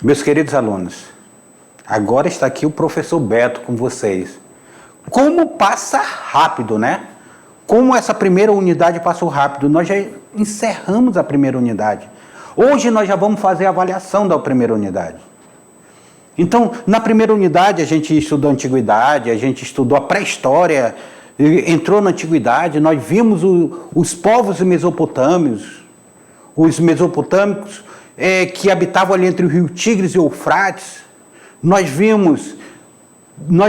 Meus queridos alunos, agora está aqui o professor Beto com vocês. Como passa rápido, né? Como essa primeira unidade passou rápido. Nós já encerramos a primeira unidade. Hoje nós já vamos fazer a avaliação da primeira unidade. Então, na primeira unidade a gente estudou a antiguidade, a gente estudou a pré-história, entrou na antiguidade, nós vimos os povos mesopotâmicos, que habitavam ali entre o rio Tigres e o Eufrates. Nós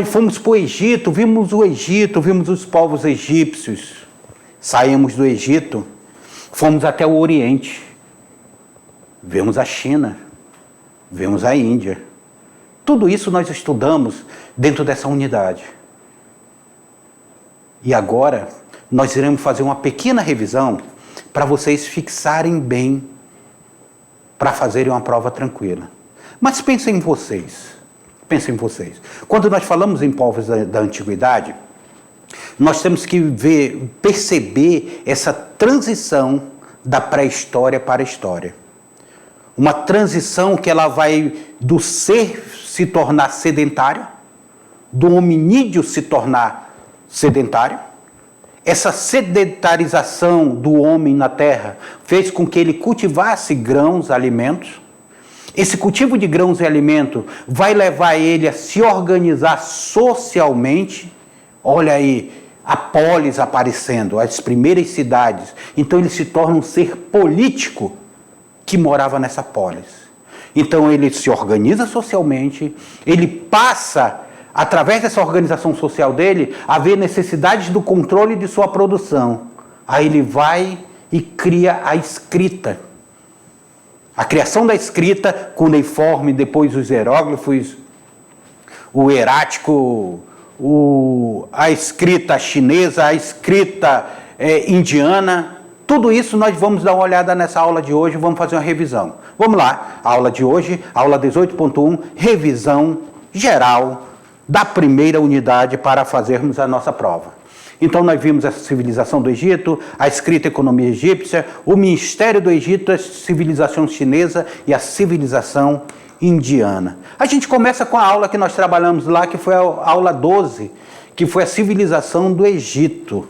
fomos para o Egito, vimos os povos egípcios. Saímos do Egito, fomos até o Oriente. Vemos a China, vemos a Índia. Tudo isso nós estudamos dentro dessa unidade. E agora nós iremos fazer uma pequena revisão para vocês fixarem bem, para fazerem uma prova tranquila. Mas pensem em vocês. Quando nós falamos em povos da antiguidade, nós temos que perceber essa transição da pré-história para a história. Uma transição que ela vai do ser se tornar sedentário, do hominídeo se tornar sedentário. Essa sedentarização do homem na terra fez com que ele cultivasse grãos, alimentos. Esse cultivo de grãos e alimento vai levar ele a se organizar socialmente. Olha aí, a polis aparecendo, as primeiras cidades. Então ele se torna um ser político que morava nessa polis. Então ele se organiza socialmente, ele passa, através dessa organização social dele, a ver necessidades do controle de sua produção. Aí ele vai e cria a escrita. A criação da escrita, cuneiforme, depois os hieróglifos, o hierático, a escrita chinesa, a escrita indiana. Tudo isso nós vamos dar uma olhada nessa aula de hoje, vamos fazer uma revisão. Vamos lá, a aula de hoje, aula 18.1, revisão geral da primeira unidade para fazermos a nossa prova. Então nós vimos a civilização do Egito, a escrita e economia egípcia, o ministério do Egito, a civilização chinesa e a civilização indiana. A gente começa com a aula que nós trabalhamos lá, que foi a aula 12, que foi a civilização do Egito.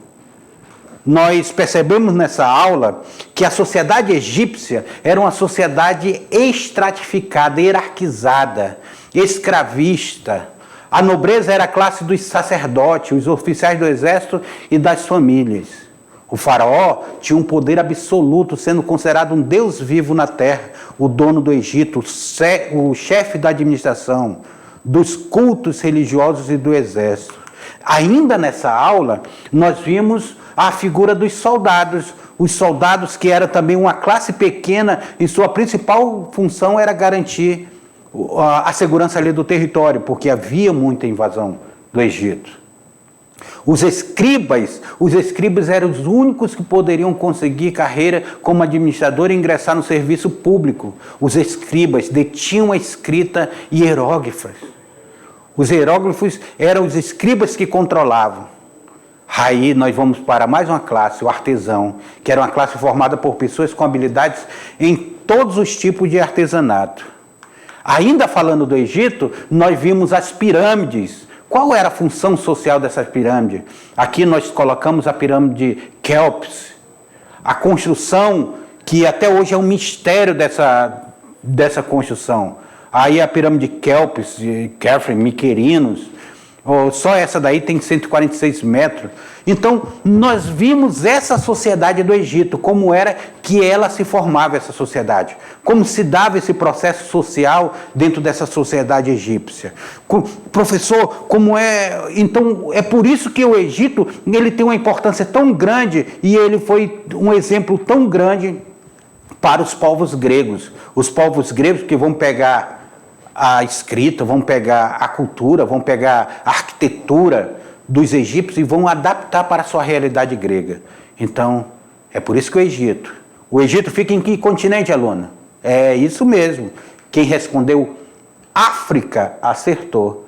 Nós percebemos nessa aula que a sociedade egípcia era uma sociedade estratificada, hierarquizada, escravista. A nobreza era a classe dos sacerdotes, os oficiais do exército e das famílias. O faraó tinha um poder absoluto, sendo considerado um deus vivo na terra, o dono do Egito, o chefe da administração, dos cultos religiosos e do exército. Ainda nessa aula, nós vimos a figura dos soldados. Os soldados, que era também uma classe pequena, e sua principal função era garantir a segurança ali do território, porque havia muita invasão do Egito. Os escribas eram os únicos que poderiam conseguir carreira como administrador e ingressar no serviço público. Os escribas detinham a escrita hieróglifa. Os hieróglifos eram os escribas que controlavam. Aí nós vamos para mais uma classe, o artesão, que era uma classe formada por pessoas com habilidades em todos os tipos de artesanato. Ainda falando do Egito, nós vimos as pirâmides. Qual era a função social dessas pirâmides? Aqui nós colocamos a pirâmide de Quéops, a construção que até hoje é um mistério dessa construção. Aí a pirâmide de Quéops, de Khafre, Miquerinos, só essa daí tem 146 metros. Então, nós vimos essa sociedade do Egito, como era que ela se formava, essa sociedade. Como se dava esse processo social dentro dessa sociedade egípcia. Professor, como é... Então, é por isso que o Egito, ele tem uma importância tão grande e ele foi um exemplo tão grande para os povos gregos. Os povos gregos que vão pegar a escrita, vão pegar a cultura, vão pegar a arquitetura dos egípcios e vão adaptar para a sua realidade grega. Então, é por isso que o Egito fica em que continente, aluno? É isso mesmo. Quem respondeu África acertou.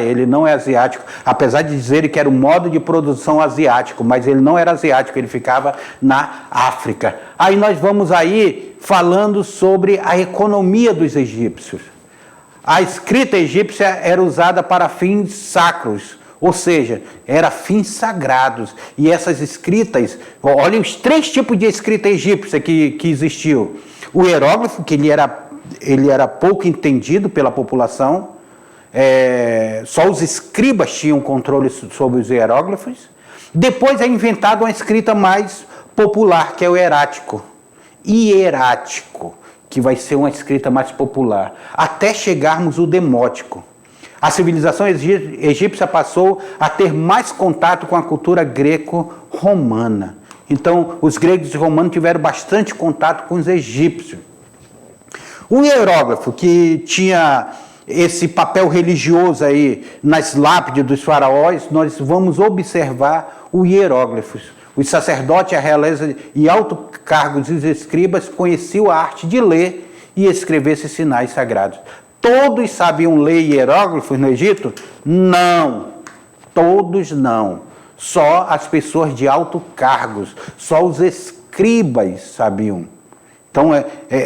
Ele não é asiático, apesar de dizer que era o modo de produção asiático, mas ele não era asiático, ele ficava na África. Aí nós vamos aí falando sobre a economia dos egípcios. A escrita egípcia era usada para fins sacros, ou seja, era fins sagrados. E essas escritas, olha os 3 tipos de escrita egípcia que existiu. O hieróglifo, que ele era pouco entendido pela população, só os escribas tinham controle sobre os hieróglifos. Depois é inventado uma escrita mais popular, que é o hierático. Hierático, que vai ser uma escrita mais popular, até chegarmos ao demótico. A civilização egípcia passou a ter mais contato com a cultura greco-romana. Então, os gregos e romanos tiveram bastante contato com os egípcios. O hierógrafo, que tinha esse papel religioso aí nas lápides dos faraós, nós vamos observar o hieróglifos. Os sacerdotes, a realeza e altos cargos e os escribas conheciam a arte de ler e escrever esses sinais sagrados. Todos sabiam ler hieróglifos no Egito? Não, todos não. Só as pessoas de altos cargos, só os escribas sabiam. Então,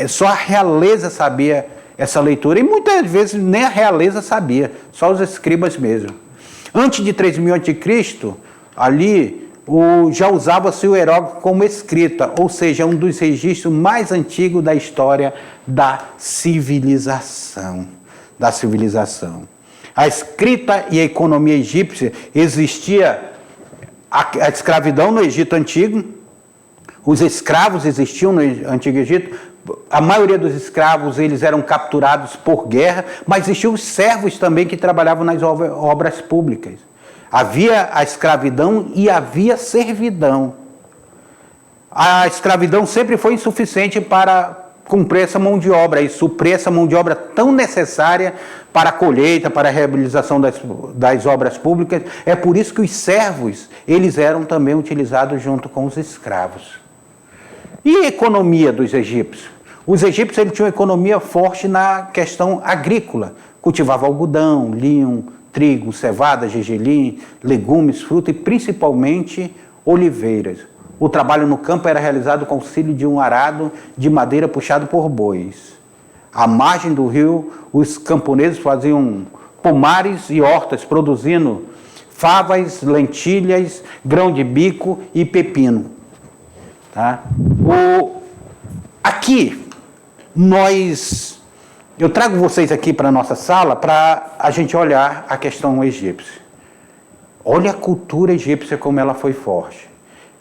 só a realeza sabia essa leitura, e muitas vezes nem a realeza sabia, só os escribas mesmo. Antes de 3000 a.C., ali já usava-se o hieróglifo como escrita, ou seja, um dos registros mais antigos da história da civilização. A escrita e a economia egípcia existia a escravidão no Egito Antigo, os escravos existiam no Antigo Egito, a maioria dos escravos eles eram capturados por guerra, mas existiam os servos também que trabalhavam nas obras públicas. Havia a escravidão e havia servidão. A escravidão sempre foi insuficiente para cumprir essa mão de obra e suprir essa mão de obra tão necessária para a colheita, para a realização das obras públicas. É por isso que os servos, eles eram também utilizados junto com os escravos. E a economia dos egípcios? Os egípcios eles tinham uma economia forte na questão agrícola. Cultivavam algodão, linho, trigo, cevada, gergelim, legumes, fruta e principalmente oliveiras. O trabalho no campo era realizado com auxílio de um arado de madeira puxado por bois. À margem do rio, os camponeses faziam pomares e hortas, produzindo favas, lentilhas, grão de bico e pepino. Tá? Aqui, eu trago vocês aqui para a nossa sala para a gente olhar a questão egípcia. Olha a cultura egípcia como ela foi forte.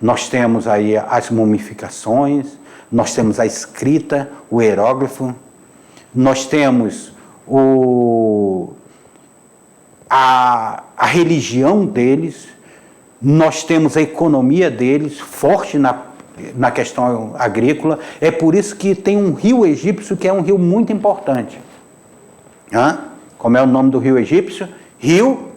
Nós temos aí as mumificações, nós temos a escrita, o hieróglifo, nós temos a religião deles, nós temos a economia deles forte na questão agrícola. É por isso que tem um rio egípcio que é um rio muito importante. Como é o nome do rio egípcio? Rio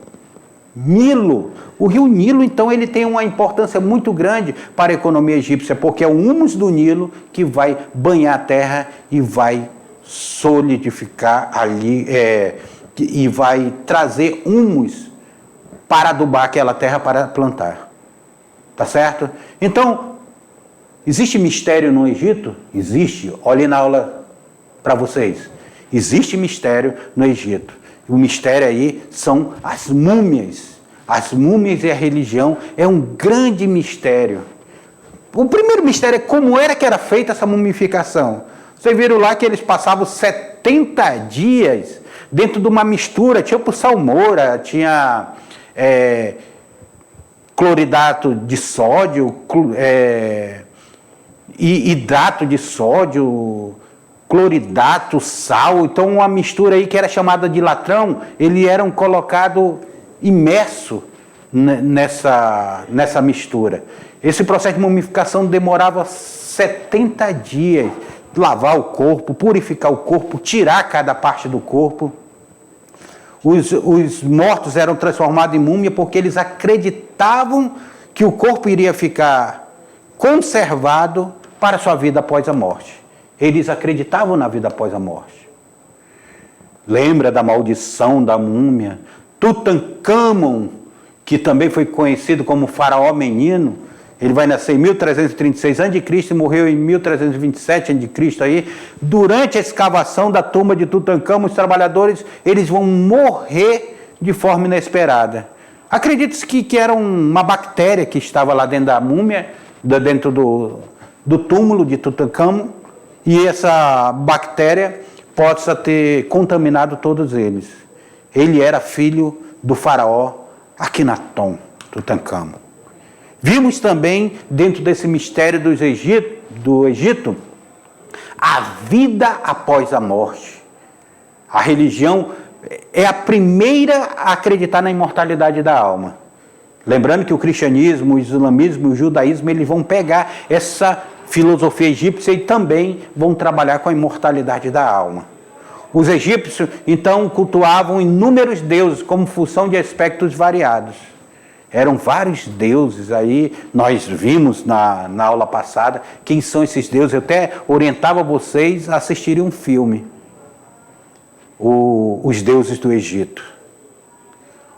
Nilo. O rio Nilo, então, ele tem uma importância muito grande para a economia egípcia, porque é o humus do Nilo que vai banhar a terra e vai solidificar ali, e vai trazer humus para adubar aquela terra para plantar. Tá certo? Então, existe mistério no Egito? Existe. Olhem na aula para vocês. Existe mistério no Egito. O mistério aí são as múmias. As múmias e a religião é um grande mistério. O primeiro mistério é como era que era feita essa mumificação. Vocês viram lá que eles passavam 70 dias dentro de uma mistura, tipo salmoura, tinha cloridato de sódio, hidrato de sódio, cloridato, sal. Então uma mistura aí que era chamada de latrão, eles eram colocados imerso nessa mistura. Esse processo de mumificação demorava 70 dias. Lavar o corpo, purificar o corpo, tirar cada parte do corpo. Os mortos eram transformados em múmia porque eles acreditavam que o corpo iria ficar conservado para a sua vida após a morte. Eles acreditavam na vida após a morte. Lembra da maldição da múmia? Tutancâmon, que também foi conhecido como faraó menino, Ele vai nascer em 1336 a.C. e morreu em 1327 a.C. aí. Durante a escavação da tumba de Tutancâmon, os trabalhadores eles vão morrer de forma inesperada. Acredita-se que era uma bactéria que estava lá dentro da múmia, dentro do túmulo de Tutancâmon, e essa bactéria possa ter contaminado todos eles. Ele era filho do faraó Akhenaton, Tutancâmon. Vimos também, dentro desse mistério do Egito, a vida após a morte. A religião é a primeira a acreditar na imortalidade da alma. Lembrando que o cristianismo, o islamismo e o judaísmo, eles vão pegar essa filosofia egípcia e também vão trabalhar com a imortalidade da alma. Os egípcios, então, cultuavam inúmeros deuses como função de aspectos variados. Eram vários deuses aí, nós vimos na aula passada quem são esses deuses. Eu até orientava vocês a assistirem um filme, Os Deuses do Egito.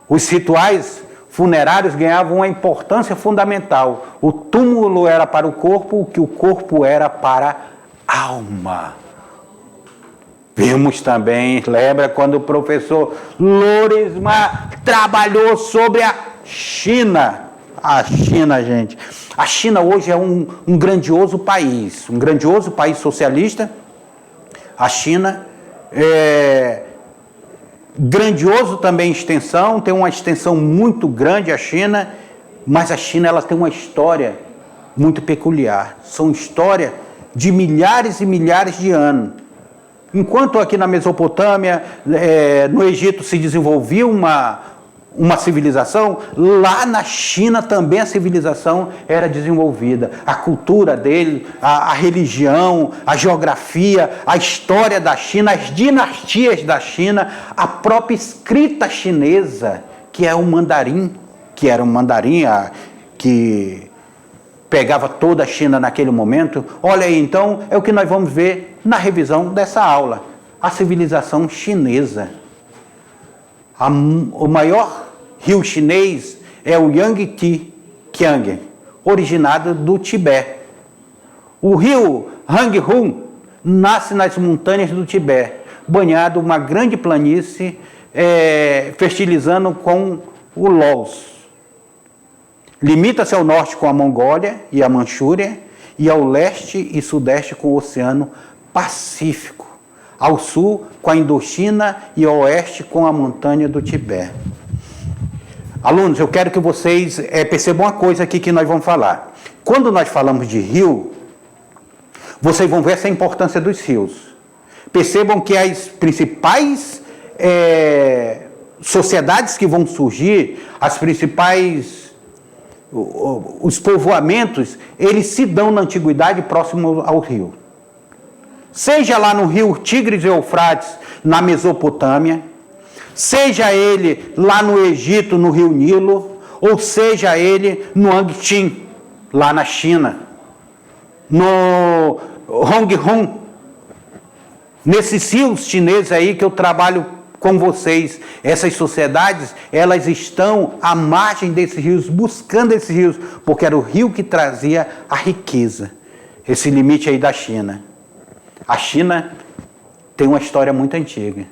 Os rituais funerários ganhavam uma importância fundamental. O túmulo era para o corpo, o que o corpo era para a alma. Vimos também, lembra quando o professor Loresma trabalhou sobre a China? A China, gente. A China hoje é um grandioso país socialista. A China é grandioso também em extensão, tem uma extensão muito grande a China, mas a China ela tem uma história muito peculiar. São histórias de milhares e milhares de anos. Enquanto aqui na Mesopotâmia, no Egito se desenvolvia uma civilização, lá na China também a civilização era desenvolvida. A cultura dele, a religião, a geografia, a história da China, as dinastias da China, a própria escrita chinesa, que é o mandarim, que era um mandarim que pegava toda a China naquele momento. Olha aí, então, é o que nós vamos ver na revisão dessa aula. A civilização chinesa. O maior rio chinês é o Yangtze-Kiang, originado do Tibete. O rio Ranghun nasce nas montanhas do Tibete, banhado uma grande planície, fertilizando com o Laos. Limita-se ao norte com a Mongólia e a Manchúria, e ao leste e sudeste com o Oceano Pacífico, ao sul com a Indochina e ao oeste com a montanha do Tibete. Alunos, eu quero que vocês percebam uma coisa aqui que nós vamos falar. Quando nós falamos de rio, vocês vão ver essa importância dos rios. Percebam que as principais sociedades que vão surgir, os povoamentos, eles se dão na antiguidade próximo ao rio. Seja lá no rio Tigres e Eufrates, na Mesopotâmia, seja ele lá no Egito, no rio Nilo, ou seja ele no Angqin, lá na China, no Ranghun, nesses rios chineses aí que eu trabalho com vocês. Essas sociedades, elas estão à margem desses rios, buscando esses rios, porque era o rio que trazia a riqueza. Esse limite aí da China. A China tem uma história muito antiga.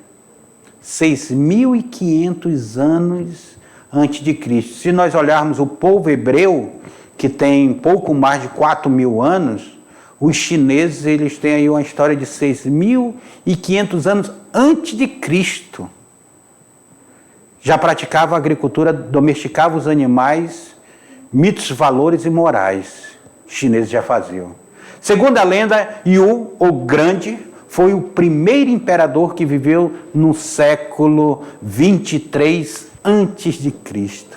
6.500 anos antes de Cristo. Se nós olharmos o povo hebreu, que tem pouco mais de 4.000 anos, os chineses, eles têm aí uma história de 6.500 anos antes de Cristo. Já praticava a agricultura, domesticava os animais, mitos, valores e morais. Os chineses já faziam. Segundo a lenda, Yu, o Grande, foi o primeiro imperador que viveu no século 23 antes de Cristo.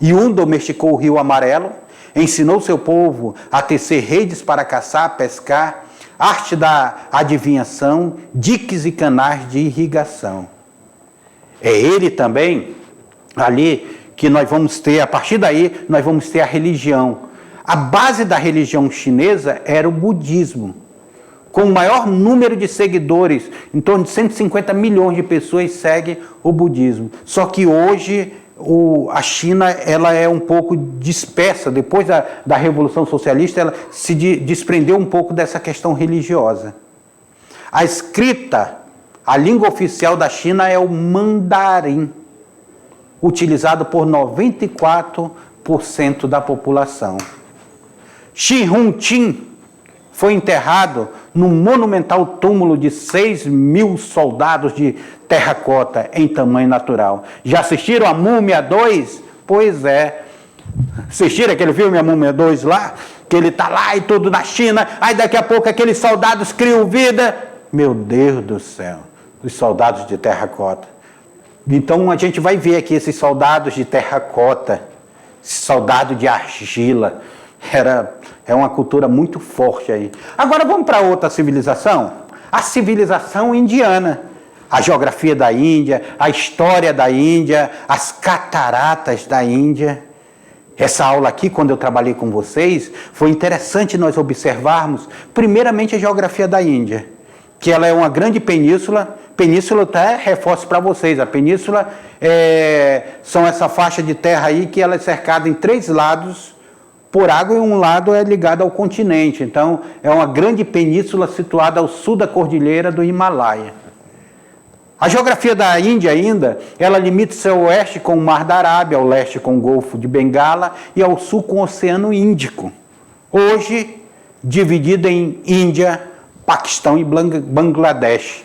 Yu domesticou o Rio Amarelo, ensinou seu povo a tecer redes para caçar, pescar, arte da adivinhação, diques e canais de irrigação. É ele também, ali, que nós vamos ter, a partir daí, nós vamos ter a religião. A base da religião chinesa era o budismo, com o maior número de seguidores, em torno de 150 milhões de pessoas seguem o budismo. Só que hoje a China ela é um pouco dispersa. Depois da Revolução Socialista, ela se desprendeu um pouco dessa questão religiosa. A escrita, a língua oficial da China é o mandarim, utilizado por 94% da população. Xi Jinping foi enterrado num monumental túmulo de 6.000 soldados de terracota em tamanho natural. Já assistiram a Múmia 2? Pois é. Assistiram aquele filme, a Múmia 2 lá? Que ele está lá e tudo na China, aí daqui a pouco aqueles soldados criam vida. Meu Deus do céu, os soldados de terracota. Então a gente vai ver aqui esses soldados de terracota, esse soldado de argila. É uma cultura muito forte aí. Agora vamos para outra civilização? A civilização indiana. A geografia da Índia, a história da Índia, as cataratas da Índia. Essa aula aqui, quando eu trabalhei com vocês, foi interessante nós observarmos, primeiramente, a geografia da Índia, que ela é uma grande península. Península, até reforço para vocês, a península são essa faixa de terra aí que ela é cercada em 3 lados por água, e um lado é ligado ao continente. Então, é uma grande península situada ao sul da cordilheira do Himalaia. A geografia da Índia ainda, ela limita-se ao oeste com o Mar da Arábia, ao leste com o Golfo de Bengala e ao sul com o Oceano Índico. Hoje, dividida em Índia, Paquistão e Bangladesh.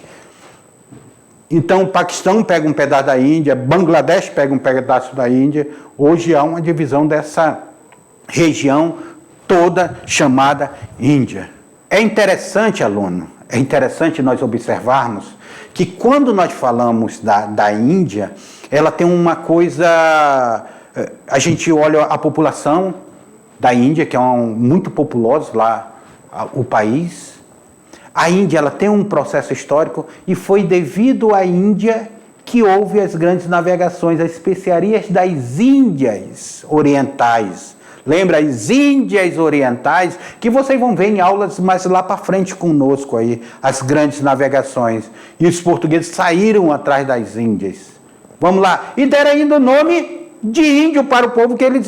Então, o Paquistão pega um pedaço da Índia, Bangladesh pega um pedaço da Índia. Hoje há uma divisão dessa região toda chamada Índia. É interessante, aluno, é interessante nós observarmos que quando nós falamos da Índia, ela tem uma coisa... A gente olha a população da Índia, que é muito populosa lá, o país. A Índia ela tem um processo histórico e foi devido à Índia que houve as grandes navegações, as especiarias das Índias Orientais. Lembra as Índias Orientais, que vocês vão ver em aulas mais lá para frente conosco aí, as grandes navegações. E os portugueses saíram atrás das Índias. Vamos lá. E deram ainda o nome de índio para o povo que eles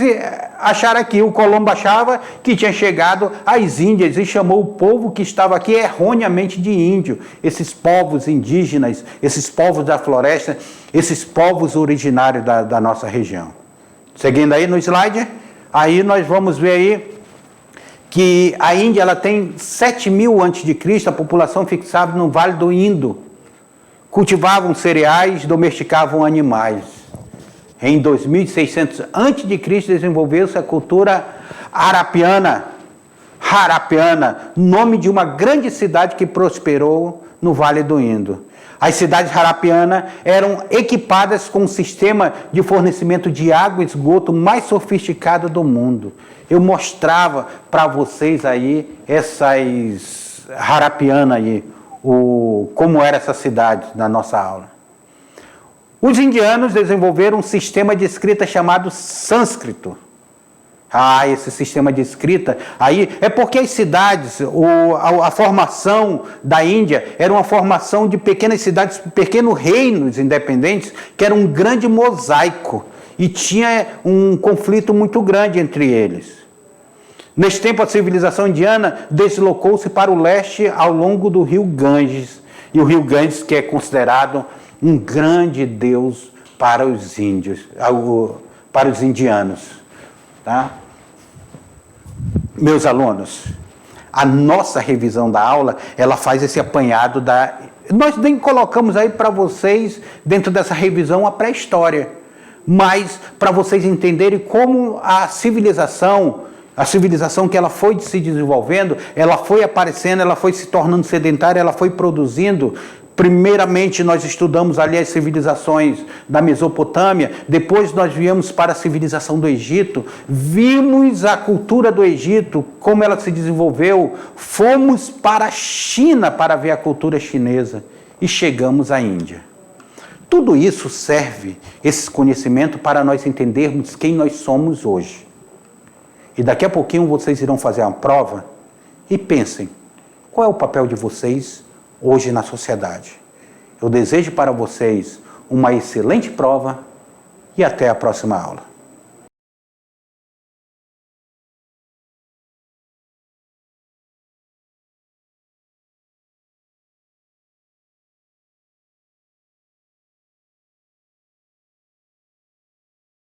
acharam aqui. O Colombo achava que tinha chegado às Índias e chamou o povo que estava aqui erroneamente de índio. Esses povos indígenas, esses povos da floresta, esses povos originários da nossa região. Seguindo aí no slide... Aí nós vamos ver aí que a Índia ela tem 7.000 a.C., a população fixada no Vale do Indo. Cultivavam cereais, domesticavam animais. Em 2600 a.C. desenvolveu-se a cultura Harapiana, nome de uma grande cidade que prosperou no Vale do Indo. As cidades harapianas eram equipadas com um sistema de fornecimento de água e esgoto mais sofisticado do mundo. Eu mostrava para vocês aí essas harapianas aí, como era essa cidade na nossa aula. Os indianos desenvolveram um sistema de escrita chamado sânscrito. Esse sistema de escrita aí é porque as cidades, a formação da Índia era uma formação de pequenas cidades, pequenos reinos independentes, que era um grande mosaico e tinha um conflito muito grande entre eles. Nesse tempo, a civilização indiana deslocou-se para o leste ao longo do rio Ganges, e o rio Ganges que é considerado um grande deus para os índios, para os indianos. Tá? Meus alunos, a nossa revisão da aula, ela faz esse apanhado Nós nem colocamos aí para vocês, dentro dessa revisão, a pré-história, mas para vocês entenderem como a civilização que ela foi se desenvolvendo, ela foi aparecendo, ela foi se tornando sedentária, ela foi produzindo. Primeiramente, nós estudamos ali as civilizações da Mesopotâmia, depois nós viemos para a civilização do Egito, vimos a cultura do Egito, como ela se desenvolveu, fomos para a China para ver a cultura chinesa e chegamos à Índia. Tudo isso serve, esse conhecimento, para nós entendermos quem nós somos hoje. E daqui a pouquinho vocês irão fazer uma prova e pensem, qual é o papel de vocês hoje na sociedade? Eu desejo para vocês uma excelente prova e até a próxima aula.